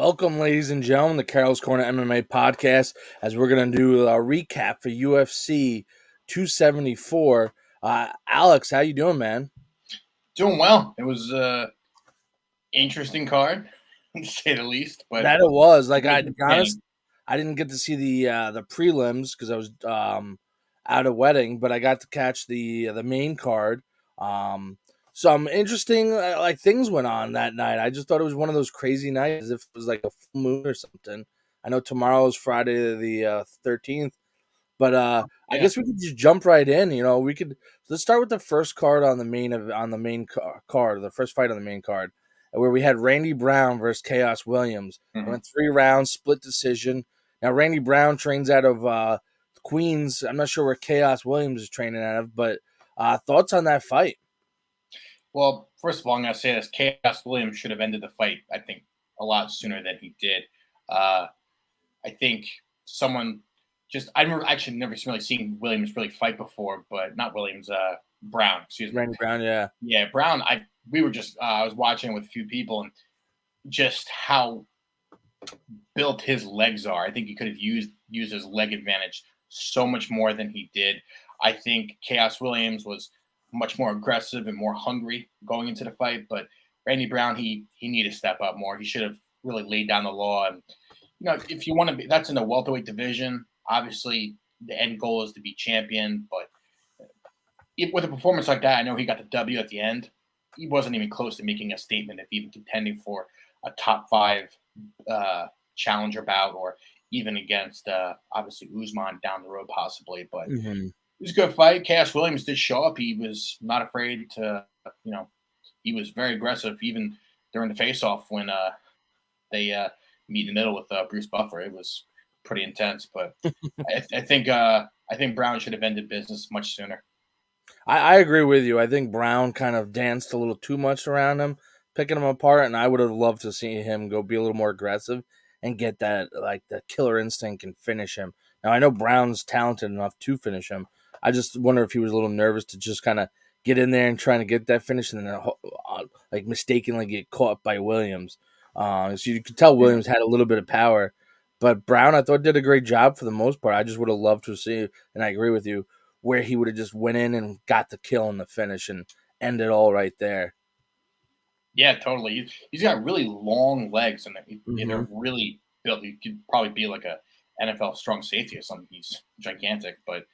Welcome, ladies and gentlemen, the Carol's Corner MMA podcast. As we're going to do a recap for UFC 274. Alex, how you doing, man? Doing well. It was interesting card, to say the least. But That it was. Like, good to be honest, game. I didn't get to see the prelims because I was at a wedding, but I got to catch the main card. Some interesting things went on that night. I just thought it was one of those crazy nights, as if it was like a full moon or something. I know tomorrow is Friday the 13th, but I Yeah. guess we could just jump right in. We could let's start with the first card on the main card, the first fight on the main card, where we had Randy Brown versus Chaos Williams. It went 3 rounds, split decision. Now Randy Brown trains out of Queens. I'm not sure where Chaos Williams is training out of, but thoughts on that fight? Well, first of all, I'm going to say this. Chaos Williams should have ended the fight, I think, a lot sooner than he did. I think someone I remember actually never really seen Williams really fight before, but not Williams, Brown, excuse me. Randy Brown, yeah. Yeah, Brown, I was watching with a few people and just how built his legs are. I think he could have used his leg advantage so much more than he did. I think Chaos Williams was much more aggressive and more hungry going into the fight, but Randy Brown, he needed to step up more. He should have really laid down the law. And if you want to be, that's in the welterweight division. Obviously, the end goal is to be champion, but with a performance like that, I know he got the W at the end. He wasn't even close to making a statement, if even contending for a top 5 challenger bout, or even against obviously Usman down the road possibly. But it was a good fight. Chaos Williams did show up. He was not afraid to, he was very aggressive even during the face-off when they meet in the middle with Bruce Buffer. It was pretty intense, but I think Brown should have ended business much sooner. I agree with you. I think Brown kind of danced a little too much around him, picking him apart, and I would have loved to see him go be a little more aggressive and get that the killer instinct and finish him. Now I know Brown's talented enough to finish him. I just wonder if he was a little nervous to just kind of get in there and trying to get that finish, and then mistakenly get caught by Williams. So you could tell Williams had a little bit of power, but Brown I thought did a great job for the most part. I just would have loved to see, and I agree with you, where he would have just went in and got the kill in the finish and end it all right there. Yeah, totally. He's got really long legs, and they're really built. He could probably be like a NFL strong safety or something. He's gigantic, but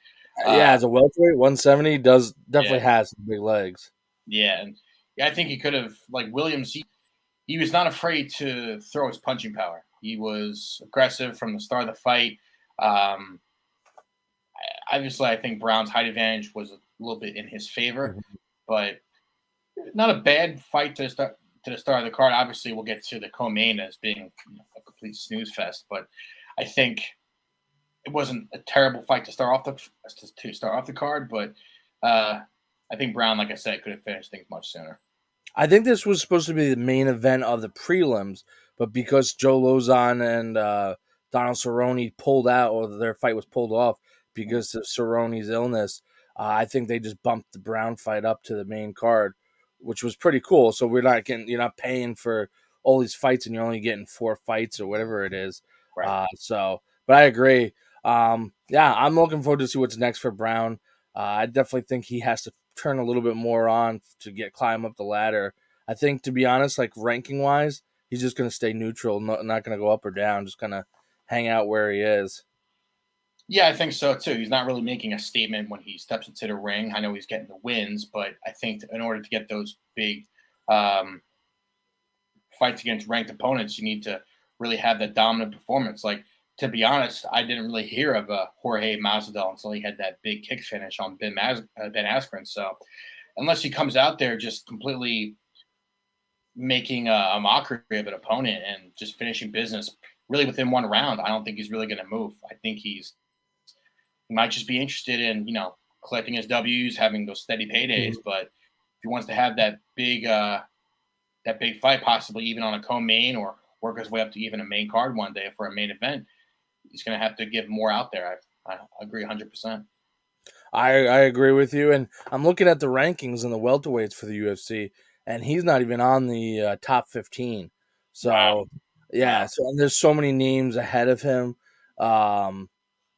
as a welterweight, 170 definitely has big legs. Yeah, and I think he could have, like Williams. He was not afraid to throw his punching power. He was aggressive from the start of the fight. Obviously, I think Brown's height advantage was a little bit in his favor, but not a bad fight to the start of the card. Obviously, we'll get to the co-main as being a complete snooze fest, but I think it wasn't a terrible fight to start off the card. But I think Brown, like I said, could have finished things much sooner. I think this was supposed to be the main event of the prelims, but because Joe Lozon and Donald Cerrone pulled out, or their fight was pulled off because of Cerrone's illness, I think they just bumped the Brown fight up to the main card, which was pretty cool. So you're not paying for all these fights, and you're only getting 4 fights or whatever it is. Right. But I agree. I'm looking forward to see what's next for Brown. I definitely think he has to turn a little bit more on to climb up the ladder. I think, to be honest, ranking wise, he's just going to stay neutral, not going to go up or down, just going to hang out where he is. Yeah, I think so too. He's not really making a statement when he steps into the ring. I know he's getting the wins, but I think in order to get those big fights against ranked opponents, you need to really have that dominant performance. Like, to be honest, I didn't really hear of Jorge Masvidal until he had that big kick finish on Ben Askren. So unless he comes out there just completely making a mockery of an opponent and just finishing business really within 1 round, I don't think he's really going to move. I think he might just be interested in, collecting his W's, having those steady paydays. But if he wants to have that big fight, possibly even on a co-main, or work his way up to even a main card one day for a main event, he's going to have to give more out there. I agree 100%. I agree with you. And I'm looking at the rankings in the welterweights for the UFC, and he's not even on the top 15. So, wow. Yeah, Wow. so and there's so many names ahead of him. Um,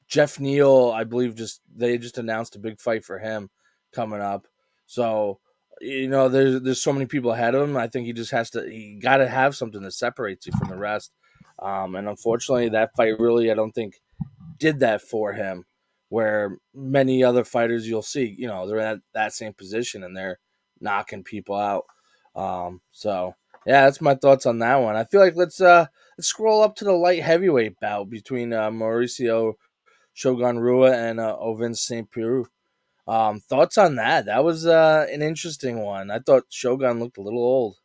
Jeff Neal, I believe, they just announced a big fight for him coming up. So there's so many people ahead of him. I think he got to have something that separates you from the rest. And unfortunately, that fight really, I don't think did that for him. Where many other fighters you'll see, they're at that same position and they're knocking people out. So yeah, that's my thoughts on that one. I feel like let's scroll up to the light heavyweight bout between Mauricio Shogun Rua and Ovin St. Peru. Thoughts on that? That was an interesting one. I thought Shogun looked a little old.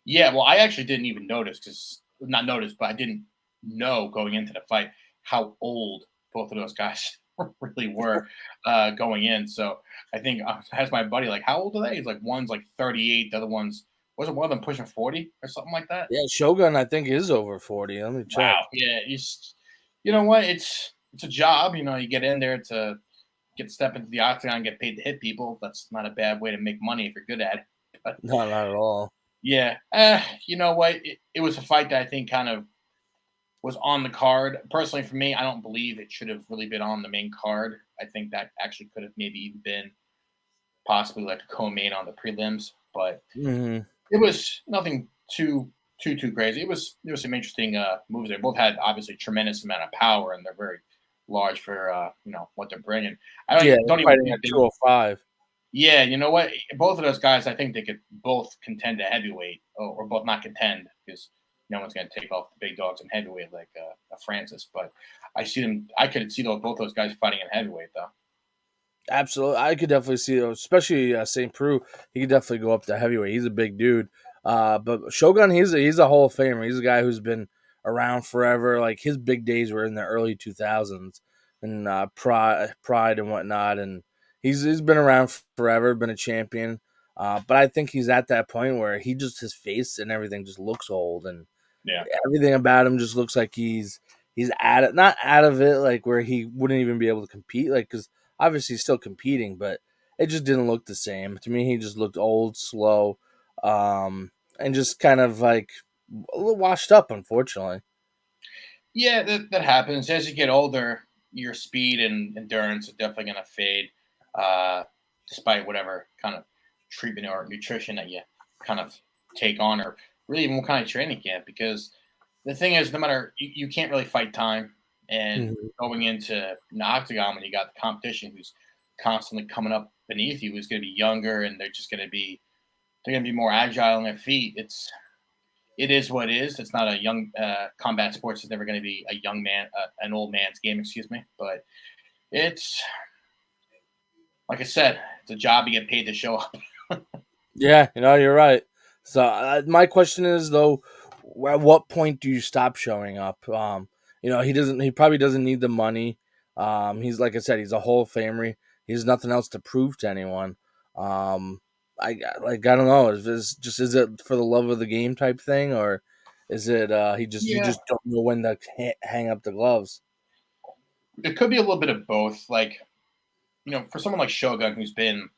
Yeah, well, I actually didn't even notice because not notice, but I didn't know going into the fight how old both of those guys really were going in. So I think I asked my buddy like, "How old are they?" He's like, "One's like 38, the other one's wasn't one of them pushing 40 or something like that." Yeah, Shogun I think is over 40. Let me check. Wow. Yeah, you know what? It's a job. You get in there to get step into the octagon, get paid to hit people. That's not a bad way to make money if you're good at it. But No, not at all. yeah, you know what? It was a fight that I think kind of was on the card. Personally, for me, I don't believe it should have really been on the main card. I think that actually could have maybe even been possibly like a co-main on the prelims, but Hmm. it was nothing too crazy. There was some interesting moves. They both had obviously tremendous amount of power, and they're very large for what they're bringing. I Yeah, don't even fighting think at they. 205. Yeah, you know what? Both of those guys, I think they could both contend to heavyweight, or both not contend because no one's going to take off the big dogs in heavyweight like a Francis. But I see them. I could see both those guys fighting in heavyweight though. Absolutely, I could definitely see, especially St. Preux. He could definitely go up to heavyweight. He's a big dude. But Shogun, he's a Hall of Famer. He's a guy who's been around forever. Like his big days were in the early 2000s and Pride and whatnot. And he's been around forever, been a champion. But I think he's at that point where his face and everything just looks old, and Yeah. everything about him just looks like he's out of not out of it, like where he wouldn't even be able to compete, like because obviously he's still competing, but it just didn't look the same to me. He just looked old, slow, and just kind of like a little washed up, unfortunately. Yeah, that happens. As you get older, your speed and endurance are definitely going to fade, uh, despite whatever kind of treatment or nutrition that you kind of take on, or really even what kind of training you have. Because the thing is, no matter you can't really fight time, and Mhm. going into an octagon when you got the competition who's constantly coming up beneath you, who's going to be younger, and they're going to be more agile on their feet. It is what it is. It's not a young combat sports. It's never going to be a young man, an old man's game. Excuse me. But it's like I said, it's a job. You get paid to show up. Yeah, you're right. So my question is though, at what point do you stop showing up? He probably doesn't need the money. He's like I said, he's a Hall of Famer. He has nothing else to prove to anyone. Um, I don't know. Is it for the love of the game type thing, or is it you Yeah, just don't know when to hang up the gloves? it could be a little bit of both. Like for someone like Shogun, who's been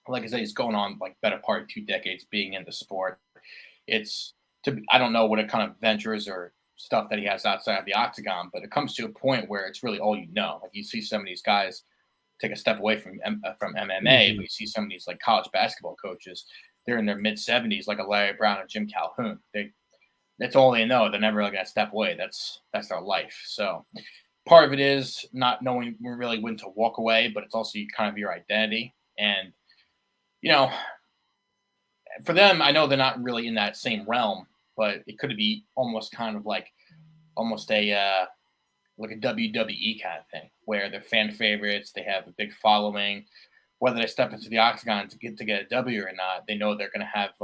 like I said, he's going on like better part of 2 decades being in the sport. It's I don't know what kind of ventures or stuff that he has outside of the octagon, but it comes to a point where it's really all you know. Like you see some of these guys take a step away from MMA, but Mhm. you see some of these like college basketball coaches, they're in their mid 70s, like a Larry Brown or Jim Calhoun. That's all they know. They're never really gonna step away. That's their life. So part of it is not knowing really when to walk away, but it's also kind of your identity. And you know, for them, I know they're not really in that same realm, but it could be almost kind of like almost a like a WWE kind of thing, where they're fan favorites, they have a big following. Whether they step into the octagon to get a W or not, they know they're gonna have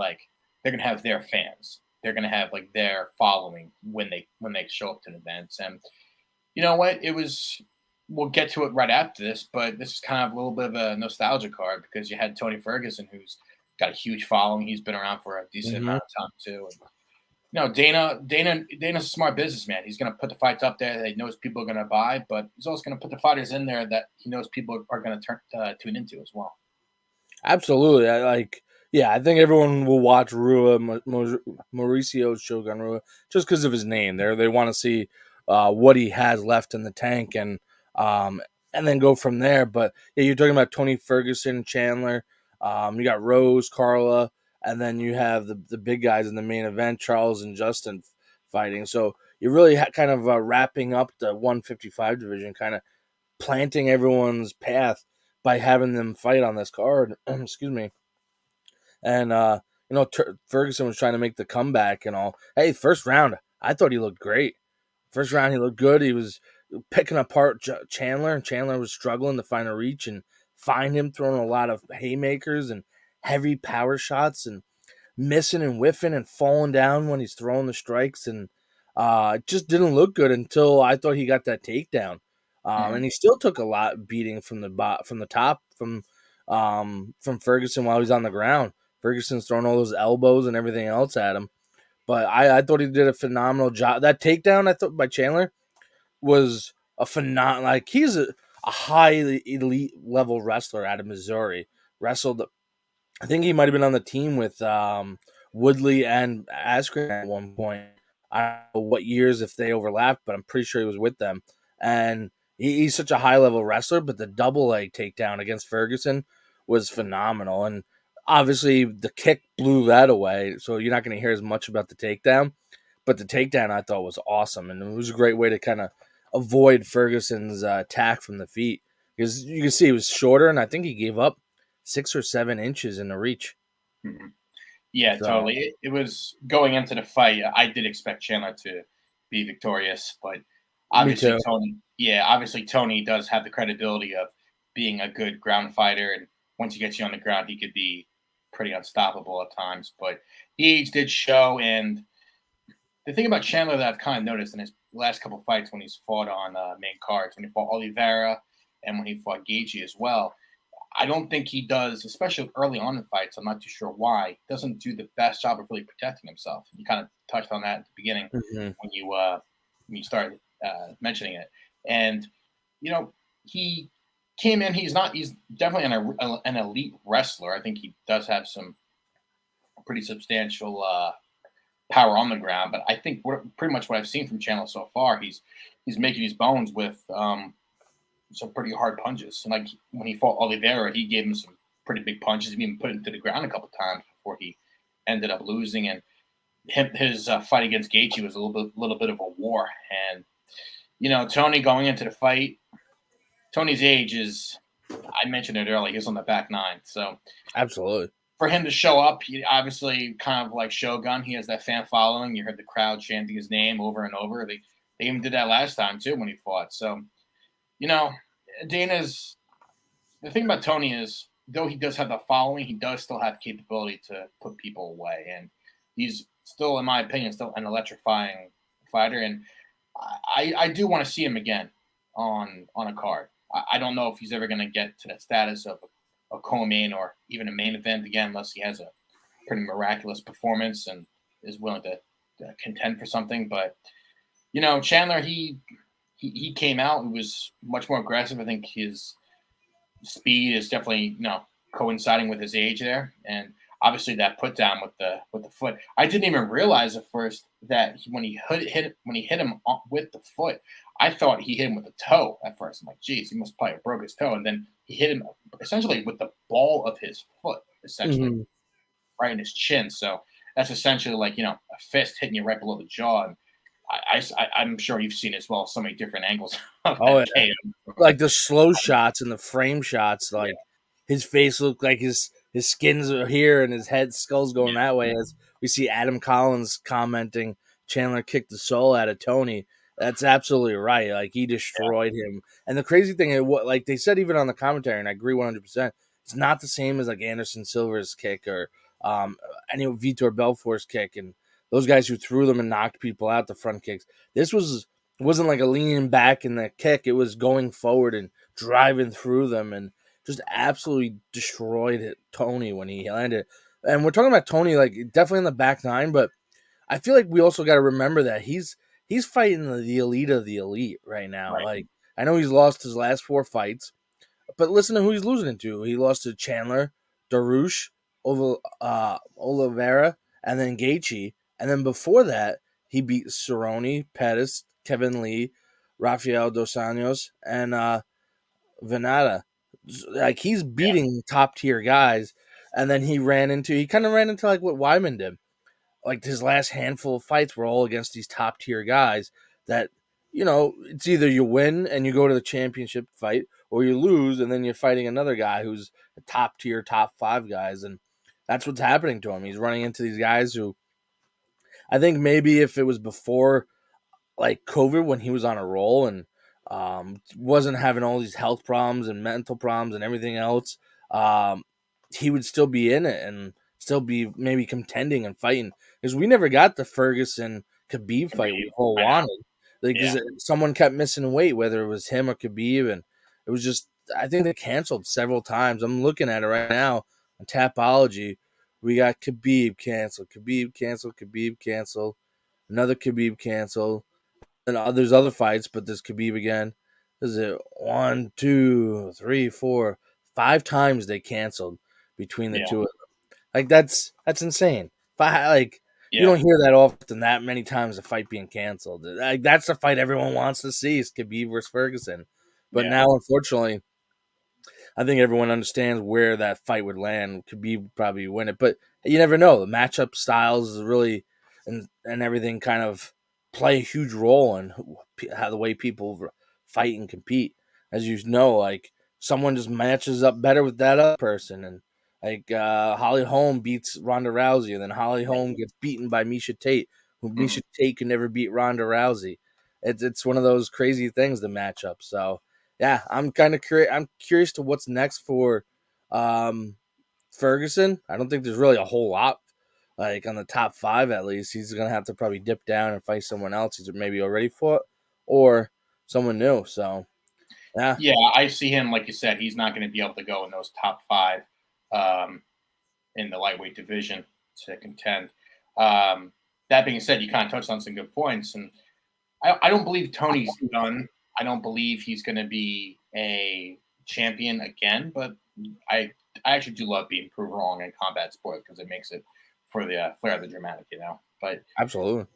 their fans. They're gonna have like their following when they show up to the events. And you know what? It was. We'll get to it right after this, but this is kind of a little bit of a nostalgia card because you had Tony Ferguson, who's got a huge following. He's been around for a decent Mhm. amount of time too. And, Dana's a smart businessman. He's going to put the fights up there that he knows people are going to buy, but he's also going to put the fighters in there that he knows people are going to tune into as well. Absolutely. I like. Yeah, I think everyone will watch Rua Mauricio Shogun Rua just because of his name. They want to see what he has left in the tank um, and then go from there. But yeah, you're talking about Tony Ferguson, Chandler. You got Rose, Carla, and then you have the big guys in the main event, Charles and Justin fighting. So you're really kind of wrapping up the 155 division, kind of planting everyone's path by having them fight on this card. Excuse me. And Ferguson was trying to make the comeback and all. Hey, first round, I thought he looked great. First round, he looked good. He was picking apart Chandler, and Chandler was struggling to find a reach and find him, throwing a lot of haymakers and heavy power shots and missing and whiffing and falling down when he's throwing the strikes, and it just didn't look good until I thought he got that takedown. Mhm. And he still took a lot beating from the top from Ferguson while he's on the ground. Ferguson's throwing all those elbows and everything else at him, but I thought he did a phenomenal job. That takedown I thought by Chandler was a phenomenal. Like he's a highly elite level wrestler out of Missouri. Wrestled, I think he might have been on the team with Woodley and Askren at one point. I don't know what years if they overlapped, but I'm pretty sure he was with them. And he's such a high level wrestler, but the double leg takedown against Ferguson was phenomenal. And obviously the kick blew that away, so you're not going to hear as much about the takedown. But the takedown I thought was awesome, and it was a great way to kind of avoid Ferguson's attack from the feet because you can see he was shorter, and I think he gave up 6 or 7 inches in the reach. Mhm. Yeah, So totally. It was going into the fight. I did expect Chandler to be victorious, but me obviously too. Tony. Yeah, obviously Tony does have the credibility of being a good ground fighter, and once he gets you on the ground, he could be pretty unstoppable at times. But the age did show, and the thing about Chandler that I've kind of noticed in his last couple fights when he's fought on main cards, when he fought Oliveira and when he fought Gaethje as well, I don't think he does, especially early on in fights. I'm not too sure why. Doesn't do the best job of really protecting himself. You kind of touched on that at the beginning Hmm. when you started mentioning it, and he came in. He's not. He's definitely an elite wrestler. I think he does have some pretty substantial power on the ground. But I think pretty much what I've seen from Chandler so far, he's making his bones with some pretty hard punches. And like when he fought Oliveira, he gave him some pretty big punches. He even put him to the ground a couple times before he ended up losing. And his fight against Gaethje was a little bit of a war. And Tony going into the fight, Tony's age is, I mentioned it earlier, he's on the back nine. So Absolutely. for him to show up, he obviously kind of like Shogun. He has that fan following. You heard the crowd chanting his name over and over. They even did that last time too when he fought. So you know, Dana's the thing about Tony is though he does have the following, he does still have capability to put people away, and he's still, in my opinion, still an electrifying fighter. And I do want to see him again on a card. I don't know if he's ever going to get to that status of a co-main or even a main event again, unless he has a pretty miraculous performance and is willing to contend for something. But Chandler, he came out and was much more aggressive. I think his speed is definitely coinciding with his age there, and obviously that put down with the foot. I didn't even realize at first that when he hit him with the foot, I thought he hit him with the toe at first. I'm like, geez, he must probably have broke his toe, and then he hit him essentially with the ball of his foot, essentially Hmm. right in his chin. So that's essentially like a fist hitting you right below the jaw. And I'm sure you've seen as well so many different angles of Oh, that yeah. KO. Like the slow shots and the frame shots, Yeah, like his face looked like his skin's are here and his head skull's going yeah, that way. As we see Adam Collins commenting, Chandler kicked the soul out of Tony. That's absolutely right. Like he destroyed him. And the crazy thing is, what like they said even on the commentary, and I agree 100%. It's not the same as like Anderson Silva's kick or any of Vitor Belfort's kick and those guys who threw them and knocked people out the front kicks. This was it wasn't like a leaning back in the kick. It was going forward and driving through them and just absolutely destroyed Tony when he landed. And we're talking about Tony like definitely in the back nine, but I feel like we also got to remember that he's fighting the elite of the elite right now. right. Like I know he's lost his last 4 fights, but listen to who he's losing to. He lost to Chandler, Darush, Oliveira, and then Gaethje, and then before that he beat Cerrone, Pettis, Kevin Lee, Rafael dos Anjos, and Venata. Like he's Yeah. beating top tier guys, and then he kind of ran into like what Wyman did. Like his last handful of fights were all against these top tier guys that it's either you win and you go to the championship fight, or you lose and then you're fighting another guy who's a top tier, top five guys, and that's what's happening to him. He's running into these guys who I think maybe if it was before like COVID when he was on a roll and wasn't having all these health problems and mental problems and everything else, um, he would still be in it and still be maybe contending and fighting because we never got the Ferguson Khabib fight we all I know. wanted. Like, Yeah. 'cause someone kept missing weight, whether it was him or Khabib, and it was just I think they canceled several times. I'm looking at it right now on Tapology. We got Khabib canceled, Khabib canceled, Khabib canceled, another Khabib canceled, and there's other fights, but there's Khabib again. Is it one, two, three, four, 5 times they canceled between the Yeah. two of them? Like that's insane. Like you Yeah. don't hear that often, that many times a fight being canceled. Like that's the fight everyone wants to see is Khabib versus Ferguson. But Yeah. now, unfortunately, I think everyone understands where that fight would land. Khabib would probably win it, but you never know. The matchup styles is really and everything kind of play a huge role in how the way people fight and compete. As you know, like someone just matches up better with that other person, and like Holly Holm beats Ronda Rousey, and then Holly Holm gets beaten by Misha Tate, who Mhm. Misha Tate could never beat Ronda Rousey. It's one of those crazy things, the matchup. So yeah, I'm kind of curious. I'm curious to what's next for um, Ferguson. I don't think there's really a whole lot like on the top five at least. He's gonna have to probably dip down and fight someone else he's maybe already fought or someone new. So yeah, Yeah, I see him like you said. He's not going to be able to go in those top five um, in the lightweight division to contend. Um, that being said, you kind of touched on some good points, and I don't believe Tony's done. I don't believe he's going to be a champion again. But I I actually do love being proved wrong in combat sports because it makes it for the flair of the dramatic, But absolutely.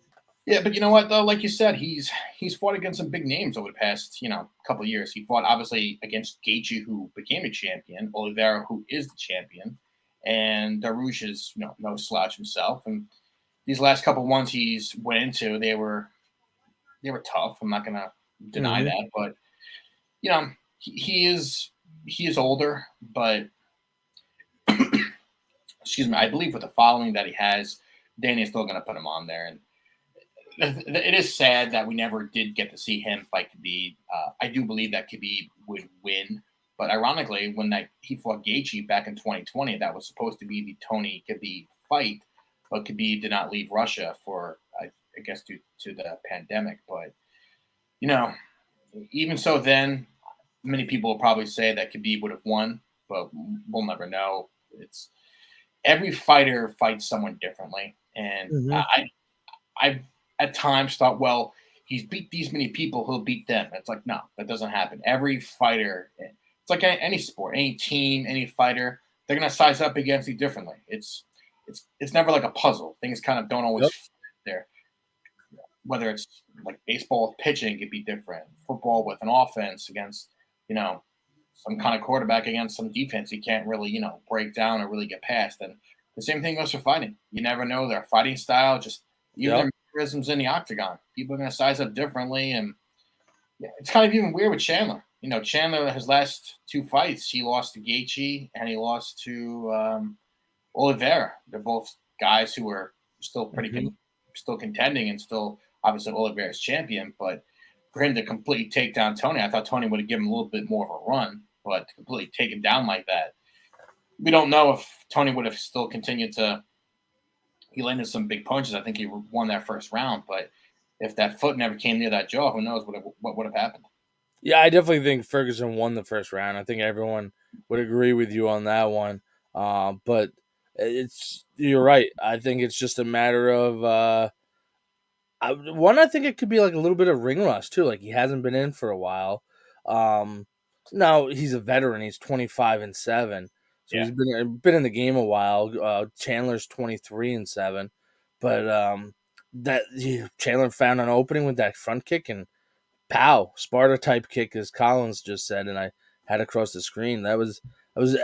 yeah, but you know what though? Like you said, he's fought against some big names over the past couple of years. He fought obviously against Gaethje, who became a champion, Oliveira, who is the champion, and Darush is no slouch himself. And these last couple ones he's went into, they were tough. I'm not gonna deny Hmm. that, but he is older, but excuse me, I believe with the following that he has, Danny is still gonna put him on there. And it is sad that we never did get to see him fight Khabib. I do believe that Khabib would win, but ironically, when he fought Gaethje back in 2020, that was supposed to be the Tony Khabib fight, but Khabib did not leave Russia for, I guess, due to the pandemic. But you know, even so, then many people will probably say that Khabib would have won, but we'll never know. It's every fighter fights someone differently, and Hmm. I've at times thought, well, he's beat these many people, he'll beat them. It's like, no, that doesn't happen. Every fighter, it's like any sport, any team, any fighter, they're gonna size up against you differently. It's never like a puzzle. Things kind of don't always Yep. fit there. Whether it's like baseball with pitching could be different, football with an offense against, you know, some kind of quarterback against some defense you can't really, break down or really get past. And the same thing goes for fighting. You never know their fighting style, just even Yep. their mannerisms in the octagon. People are going to size up differently. And yeah, it's kind of even weird with Chandler. Chandler, his last two fights, he lost to Gaethje and he lost to Oliveira. They're both guys who are still Hmm. still contending and still obviously Oliveira's champion. But for him to completely take down Tony, I thought Tony would have given him a little bit more of a run, but to completely take him down like that, we don't know if Tony would have still continued to. He landed some big punches. I think he won that first round, but if that foot never came near that jaw, who knows what would have happened? Yeah, I definitely think Ferguson won the first round. I think everyone would agree with you on that one. But you're right. I think it's just a matter of one. I think it could be like a little bit of ring rust too. Like he hasn't been in for a while. Um, Now he's a veteran. He's 25-7, So Yeah. he's been in the game a while. Chandler's 23-7, but Chandler found an opening with that front kick and pow, Sparta type kick, as Collins just said, and I had across the screen. That was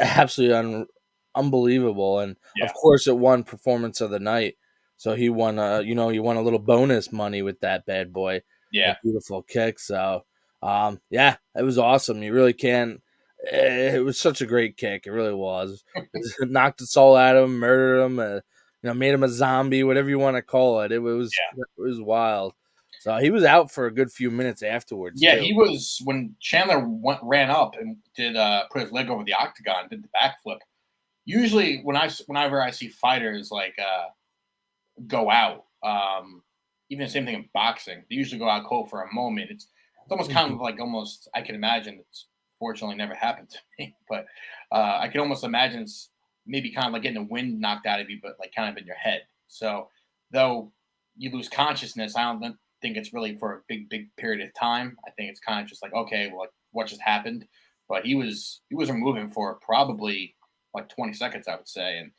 absolutely unbelievable, and of Yeah. course, it won performance of the night. So he won, you won a little bonus money with that bad boy, Yeah. that beautiful kick. So, yeah, it was awesome. You really can. It was such a great kick. It really was. It knocked the soul out of him, murdered him, made him a zombie, whatever you want to call it. It was wild. So he was out for a good few minutes afterwards Yeah, too. he was when Chandler ran up and did put his leg over the octagon, did the backflip. Usually, whenever I see fighters like go out, even the same thing in boxing, they usually go out cold for a moment. It's almost kind Mhm. of like almost I can imagine. It's fortunately never happened to me, but I can almost imagine it's maybe kind of like getting the wind knocked out of you, but like kind of in your head. So though you lose consciousness, I don't think it's really for a big period of time. I think it's kind of just like okay, well, like what just happened. But he was moving for probably like 20 seconds, I would say, and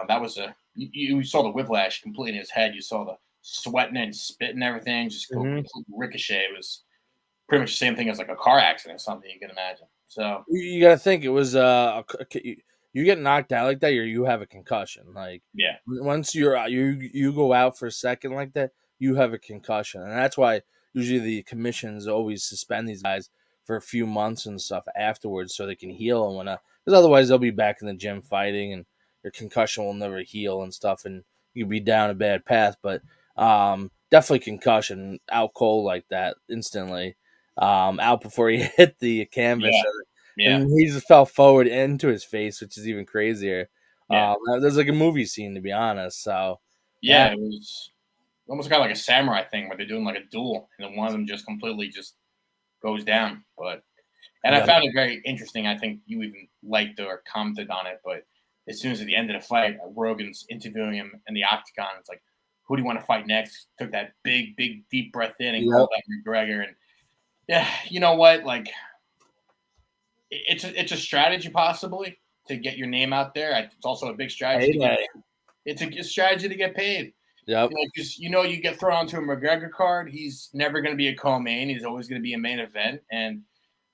that was you saw the whiplash completely in his head. You saw the sweating and spitting and everything just go Mhm. completely ricochet. It was pretty much the same thing as like a car accident or something you can imagine. So You got to think it was you get knocked out like that, you have a concussion. Like yeah, once you go out for a second like that, you have a concussion, and that's why usually the commissions always suspend these guys for a few months and stuff afterwards so they can heal and whatnot. Because otherwise they'll be back in the gym fighting, and your concussion will never heal and stuff, and you'll be down a bad path. But definitely concussion out cold like that instantly. Out before he hit the canvas, yeah, yeah, and he just fell forward into his face, which is even crazier. yeah, There's like a movie scene, to be honest. So, yeah. yeah, It was almost kind of like a samurai thing where they're doing like a duel, and then one of them just completely just goes down. But and I yep. found it very interesting. I think you even liked or commented on it, but as soon as at the end of the fight, Rogan's interviewing him in the octagon. It's like, who do you want to fight next? Took that big, deep breath in and Yep. called out McGregor. And yeah, you know what? Like, it's a strategy possibly to get your name out there. It's also a big strategy to get. Payday. It's a strategy to get paid. Yep. Like, just you get thrown onto a McGregor card. He's never going to be a co-main. He's always going to be a main event. And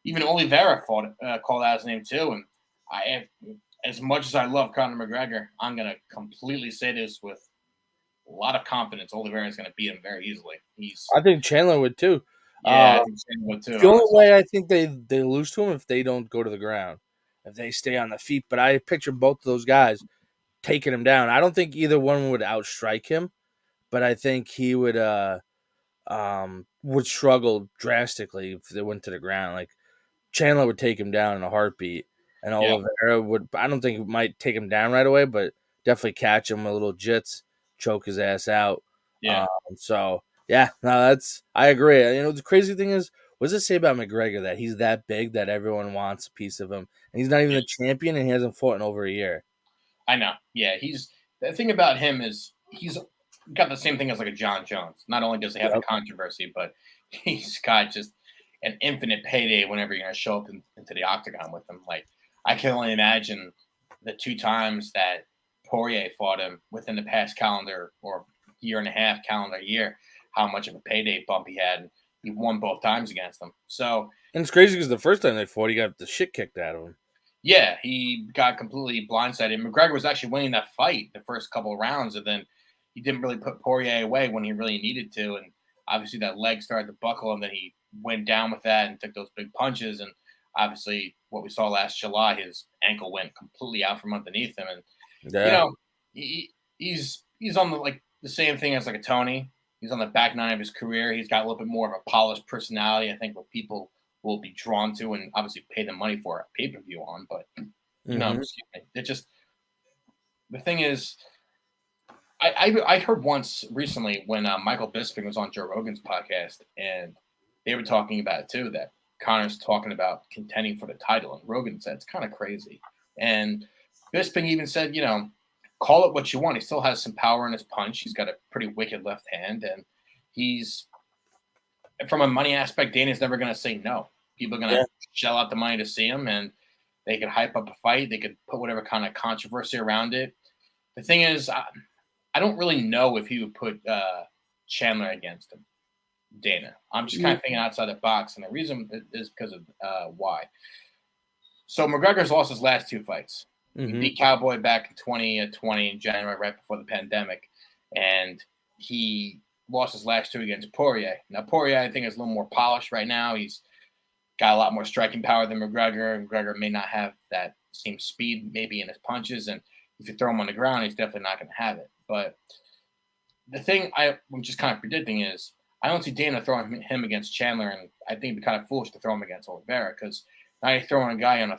even Oliveira called out his name too. And I have, as much as I love Conor McGregor, I'm going to completely say this with a lot of confidence. Oliveira is going to beat him very easily. He's I think Chandler would too. yeah, Uh, I think Shane would too. the only Honestly, way I think they lose to him if they don't go to the ground, if they stay on the feet. But I picture both of those guys taking him down. I don't think either one would outstrike him, but I think he would struggle drastically if they went to the ground. Like Chandler would take him down in a heartbeat, and yeah, Oliveira would. I don't think it might take him down right away, but definitely catch him a little jits, choke his ass out. yeah. Um, so yeah, no, I agree. The crazy thing is, what does it say about McGregor that he's that big that everyone wants a piece of him, and he's not even the champion, and he hasn't fought in over a year. I know. Yeah, he's the thing about him is he's got the same thing as like a John Jones. Not only does he have the Yep. controversy, but he's got just an infinite payday whenever you're going to show up into the octagon with him. Like I can only imagine the two times that Poirier fought him within the past calendar or year and a half calendar year, how much of a payday bump he had. He won both times against him. So And it's crazy because the first time they fought, he got the shit kicked out of him. yeah, he got completely blindsided. McGregor was actually winning that fight the first couple of rounds, and then he didn't really put Poirier away when he really needed to. And obviously, that leg started to buckle, and then he went down with that and took those big punches. And obviously, what we saw last July, his ankle went completely out from underneath him. And you Yeah. know, he's on the same thing as like a Tony. He's on the back nine of his career. He's got a little bit more of a polished personality. I think what people will be drawn to and obviously pay the money for a pay per view on. But Hmm. excuse me. It just the thing is, I heard once recently when Michael Bisping was on Joe Rogan's podcast, and they were talking about it too that Connor's talking about contending for the title, and Rogan said it's kind of crazy, and Bisping even said, call it what you want. He still has some power in his punch. He's got a pretty wicked left hand, and he's from a money aspect. Dana's never going to say no. People are going Yeah. to shell out the money to see him, and They could hype up a fight. They could put whatever kind of controversy around it. The thing is, I don't really know if he would put Chandler against him, Dana. I'm just kind of thinking outside the box, and the reason is because of why. So McGregor's lost his last two fights. He Mm-hmm. beat Cowboy back in 2020 in January, right before the pandemic, and he lost his last two against Poirier. Now Poirier, I think, is a little more polished right now. He's got a lot more striking power than McGregor. McGregor may not have that same speed, maybe in his punches, and if you throw him on the ground, he's definitely not going to have it. But the thing I'm just kind of predicting is I don't see Dana throwing him against Chandler, and I think it'd be kind of foolish to throw him against Oliveira because now you're throwing a guy on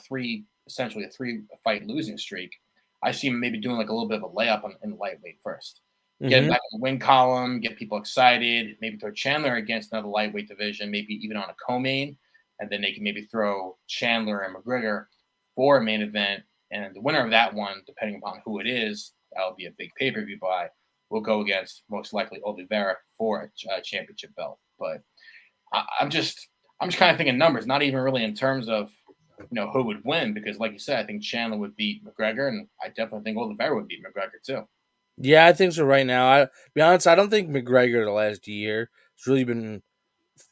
essentially a three fight losing streak. I see him maybe doing like a little bit of a layup in the lightweight first. Get him Mm-hmm. back in the win column, get people excited, maybe throw Chandler against another lightweight division, maybe even on a co-main, and then they can maybe throw Chandler and McGregor for a main event. And the winner of that one, depending upon who it is, that'll be a big pay-per-view buy, will go against most likely Oliveira for a championship belt. But I'm just kind of thinking numbers, not even really in terms of who would win, because like you said, I think Chandler would beat McGregor, and I definitely think Oliveira would beat McGregor too. Yeah, I think so. Right now, I be honest, I don't think McGregor the last year has really been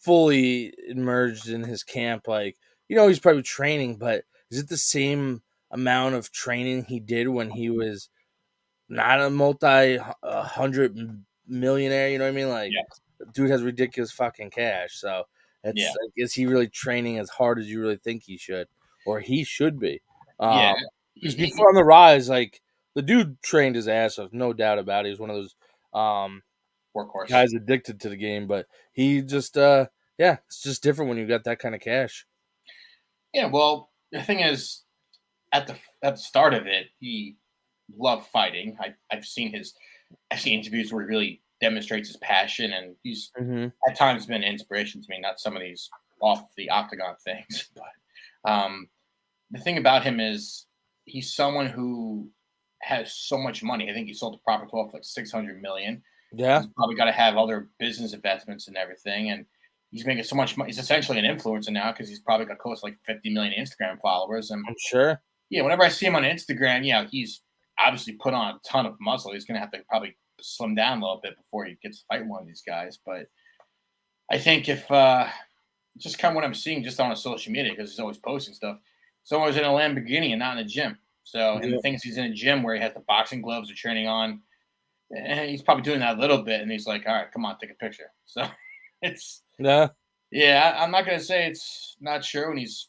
fully immersed in his camp. Like, he's probably training, but is it the same amount of training he did when he was not a multi-hundred millionaire? You know what I mean? Like, Yeah, dude has ridiculous fucking cash. So it's yeah, like, is he really training as hard as you really think he should, or he should be? yeah. Because before on the rise, like the dude trained his ass off, no doubt about it. He was one of those um, Workhorse. guys addicted to the game, but he just yeah, it's just different when you got that kind of cash. Yeah, well, the thing is, at the start of it, he loved fighting. I've seen interviews where he really demonstrates his passion, and he's Mm-hmm. at times been an inspiration to me. Not some of these off the octagon things, but the thing about him is he's someone who has so much money. I think he sold the property off like 600 million. Yeah, He's probably got to have other business investments and everything, and he's making so much money. He's essentially an influencer now because he's probably got close to like 50 million Instagram followers. And I'm sure. yeah, whenever I see him on Instagram, he's obviously put on a ton of muscle. He's gonna have to probably slim down a little bit before he gets to fight one of these guys. But I think if just kind of what I'm seeing just on his social media, because he's always posting stuff, he's always in a Lamborghini and not in a gym. So, and the Yeah, thing is, he's in a gym where he has the boxing gloves or training on, and he's probably doing that a little bit. And he's like, "All right, come on, take a picture." So, it's yeah, yeah, I'm not gonna say it's not true, and he's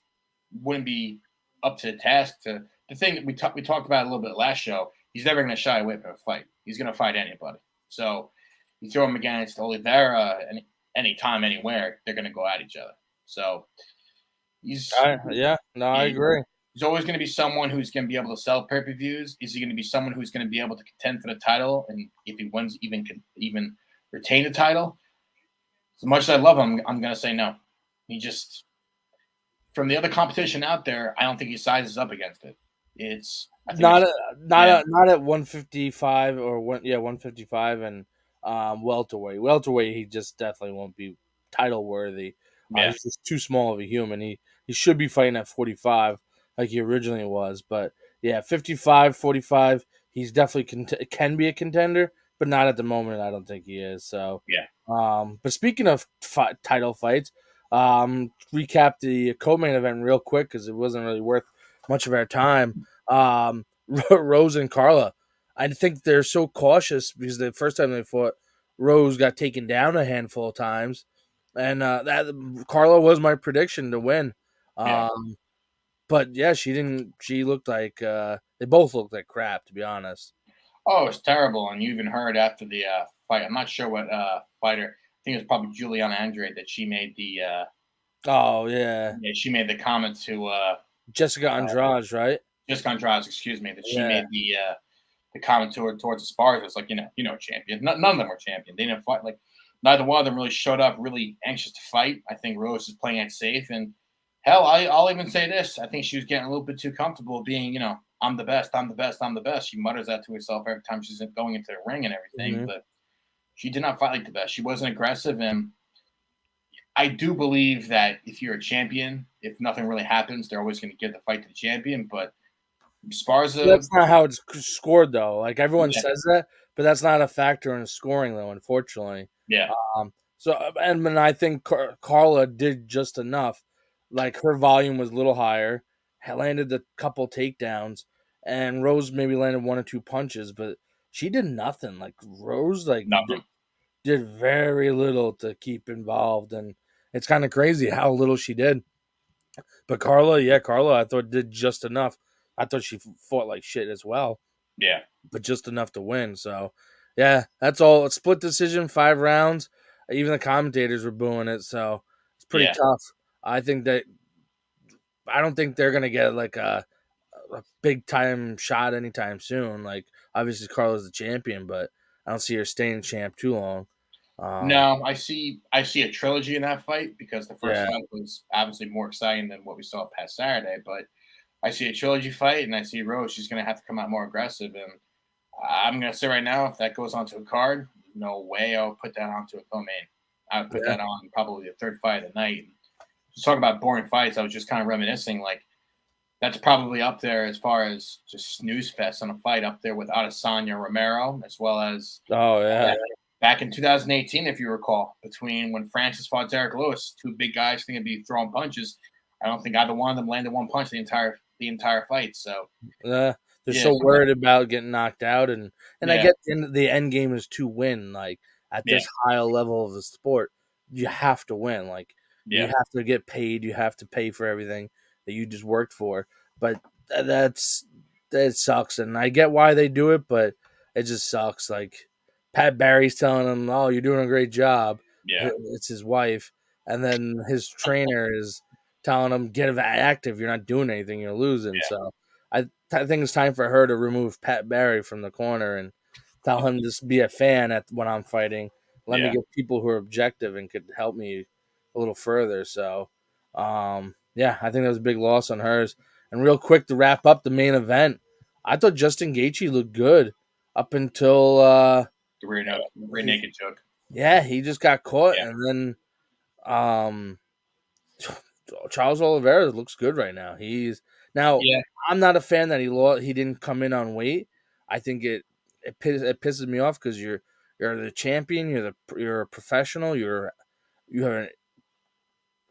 wouldn't be up to the task. To the thing that we talked about a little bit last show, he's never gonna shy away from a fight. He's gonna fight anybody. So you throw him against Oliveira, any time, anywhere, they're gonna go at each other. So he's yeah. No, I he- agree. he's always gonna be someone who's gonna be able to sell pay-per-views. Is he gonna be someone who's gonna be able to contend for the title, and if he wins, even retain the title? As much as I love him, I'm gonna say no. He just from the other competition out there, I don't think he sizes up against it. I think Not it's at, yeah, not at 155 or 155 and welterweight. Welterweight, he just definitely won't be title worthy. yeah, He's just too small of a human. He should be fighting at 45 like he originally was. But yeah, 55, 45, he's definitely can be a contender, but not at the moment. I don't think he is. So, yeah, but speaking of title fights, recap the co-main event real quick because it wasn't really worth much of our time. Rose and Carla. I think they're so cautious because the first time they fought, Rose got taken down a handful of times, and that Carla was my prediction to win. yeah. But yeah, she didn't. She looked like they both looked like crap, to be honest. Oh, it's terrible. And you even heard after the fight. I'm not sure what fighter. I think it was probably Juliana Andrade that she made the Oh yeah, yeah, she made the comment to Jessica Andrade, right? Jessica Andrade, excuse me, that she Yeah. made the comment towards the spars. It's like champion. None of them were champion. They didn't fight like neither one of them really showed up really anxious to fight. I think Rose is playing it safe, and hell, I'll even say this: I think she was getting a little bit too comfortable being, I'm the best, I'm the best, I'm the best. She mutters that to herself every time she's going into the ring and everything, Hmm. but she did not fight like the best. She wasn't aggressive, and I do believe that if you're a champion, if nothing really happens, they're always going to give the fight to the champion. But Sparza, That's not how it's scored, though. Like everyone yeah, says that, but that's not a factor in scoring, though. Unfortunately, yeah, so and I think Carla did just enough. Like her volume was a little higher, had landed a couple takedowns, and Rose maybe landed one or two punches, but she did nothing. Like Rose, nothing. did very little to keep involved, and it's kind of crazy how little she did. But Carla, yeah, Carla, I thought did just enough. I thought she fought like shit as well, Yeah, but just enough to win. So, yeah, that's all. A split decision, 5 rounds. Even the commentators were booing it, so it's pretty yeah, tough. I think that I don't think they're gonna get like a big time shot anytime soon. Like obviously Carla's the champion, but I don't see her staying champ too long. Um, no, I see a trilogy in that fight because the first yeah, fight was obviously more exciting than what we saw past Saturday. But I see a trilogy fight, and I see Rose. She's going to have to come out more aggressive, and I'm going to say right now, if that goes onto a card, no way I'll put that onto a co-main. I would put yeah, that on probably the third fight of the night. Just talk about boring fights. I was just kind of reminiscing, like that's probably up there as far as just snooze fest on a fight, up there with Adesanya Romero, as well as oh yeah, back in 2018, if you recall, between when Francis fought Derek Lewis, two big guys think to be throwing punches. I don't think either one of them landed one punch the entire fight. So they're yeah, so worried about getting knocked out, and I yeah, get the end game is to win. Like at yeah, this high level of the sport, you have to win. Like you yeah, have to get paid. You have to pay for everything that you just worked for. But that sucks, and I get why they do it, but it just sucks. Like Pat Barry's telling him, "Oh, you're doing a great job." yeah, It's his wife, and then his trainer is telling him, "Get active. You're not doing anything. You're losing." yeah, So I think it's time for her to remove Pat Barry from the corner and tell him to just be a fan at when I'm fighting. Let me yeah. get people who are objective and could help me a little further. So, yeah, I think that was a big loss on hers. And real quick to wrap up the main event, I thought Justin Gaethje looked good up until The rear he, naked choke. yeah, he just got caught, Yeah, and then um, Charles Oliveira looks good right now. He's now. yeah, I'm not a fan that he didn't come in on weight. I think it pisses me off because you're the champion. You're a professional. You have a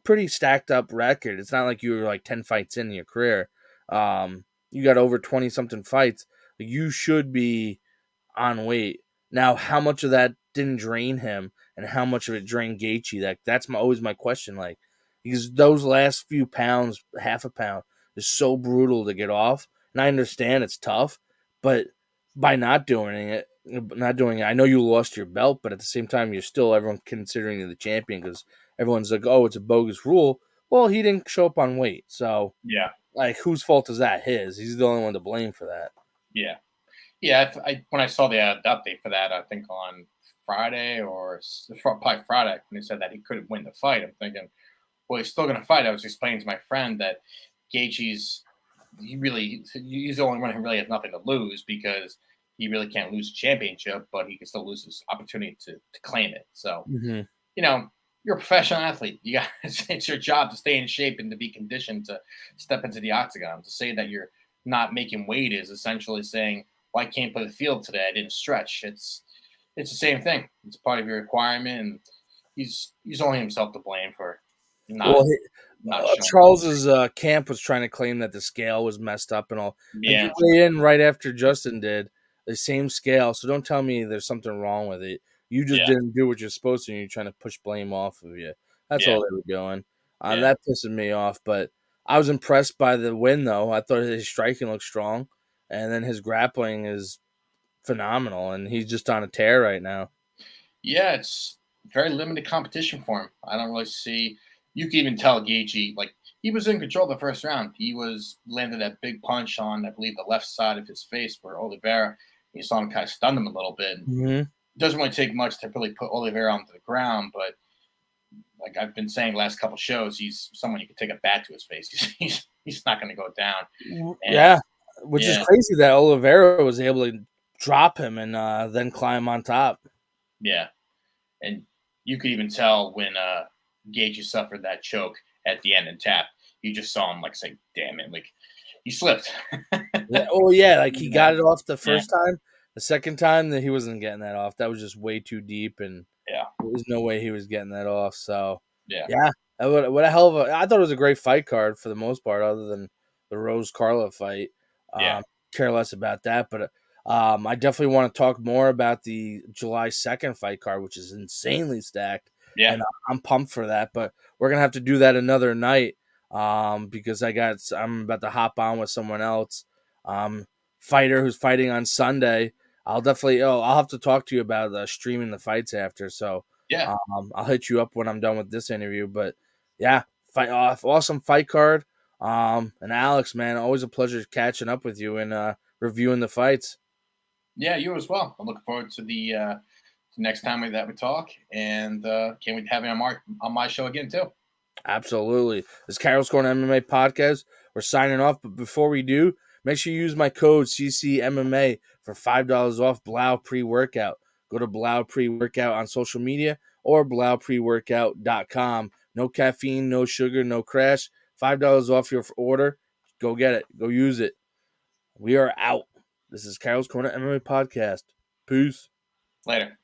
pretty stacked up record. It's not like you were like 10 fights in your career. You got over 20 something fights. You should be on weight. Now, how much of that didn't drain him, and how much of it drained Gaethje? That's always my question. Like, because those last few pounds, half a pound, is so brutal to get off. And I understand it's tough, but by not doing it, I know you lost your belt, but at the same time, you're still everyone considering you the champion because everyone's like, oh, it's a bogus rule. Well, he didn't show up on weight, so yeah, like, whose fault is that? His. He's the only one to blame for that. yeah, yeah. When I saw the update for that, I think on Friday or probably Friday, when they said that he couldn't win the fight, I'm thinking, well, he's still going to fight. I was explaining to my friend that Gaethje's he's the only one who really has nothing to lose because he really can't lose a championship, but he can still lose his opportunity to claim it. So Mm-hmm. you know, you're a professional athlete. You got it's your job to stay in shape and to be conditioned to step into the octagon. To say that you're not making weight is essentially saying, "Well, I can't play the field today. I didn't stretch." It's the same thing. It's part of your requirement, and he's only himself to blame for not Well, not showing up. Charles's camp was trying to claim that the scale was messed up and all. Like you Yeah, weigh in right after Justin did the same scale, so don't tell me there's something wrong with it. You just yeah, didn't do what you're supposed to, and you're trying to push blame off of you. That's yeah, all they were doing. yeah. That pisses me off, but I was impressed by the win, though. I thought his striking looked strong, and then his grappling is phenomenal, and he's just on a tear right now. Yeah, it's very limited competition for him. I don't really see. You can even tell Gaethje, like he was in control the first round. He was landed that big punch on, I believe, the left side of his face for Oliveira. You saw him kind of stun him a little bit. It Mm-hmm. doesn't really take much to really put Oliveira onto the ground, but like I've been saying last couple shows, he's someone you could take a bat to his face. He's not going to go down. And Yeah, which is yeah, crazy that Oliveira was able to drop him and then climb on top. yeah, and you could even tell when Gaethje suffered that choke at the end and tapped, you just saw him like say, "Damn it!" Like he slipped. Yeah, oh yeah, like he Yeah, got it off the yeah, first time. The second time that he wasn't getting that off. That was just way too deep, and yeah, there was no way he was getting that off. So yeah, yeah, what a hell of a! I thought it was a great fight card for the most part, other than the Rose Carla fight. yeah, Care less about that, but I definitely want to talk more about the July 2nd fight card, which is insanely stacked, yeah, and I'm pumped for that. But we're gonna have to do that another night because I'm about to hop on with someone else, um, fighter who's fighting on Sunday. I'll have to talk to you about streaming the fights after. So yeah. I'll hit you up when I'm done with this interview. But yeah, awesome fight card. And Alex, man, always a pleasure catching up with you and reviewing the fights. Yeah, you as well. I'm looking forward to the next time that we talk, and can't wait to have you on my show again too. Absolutely. This is Carol's Corner MMA podcast. We're signing off, but before we do, make sure you use my code CCMMA for $5 off Blau pre-workout. Go to Blau pre-workout on social media or blaupreworkout.com. No caffeine, no sugar, no crash. $5 off your order. Go get it. Go use it. We are out. This is Carol's Corner MMA podcast. Peace. Later.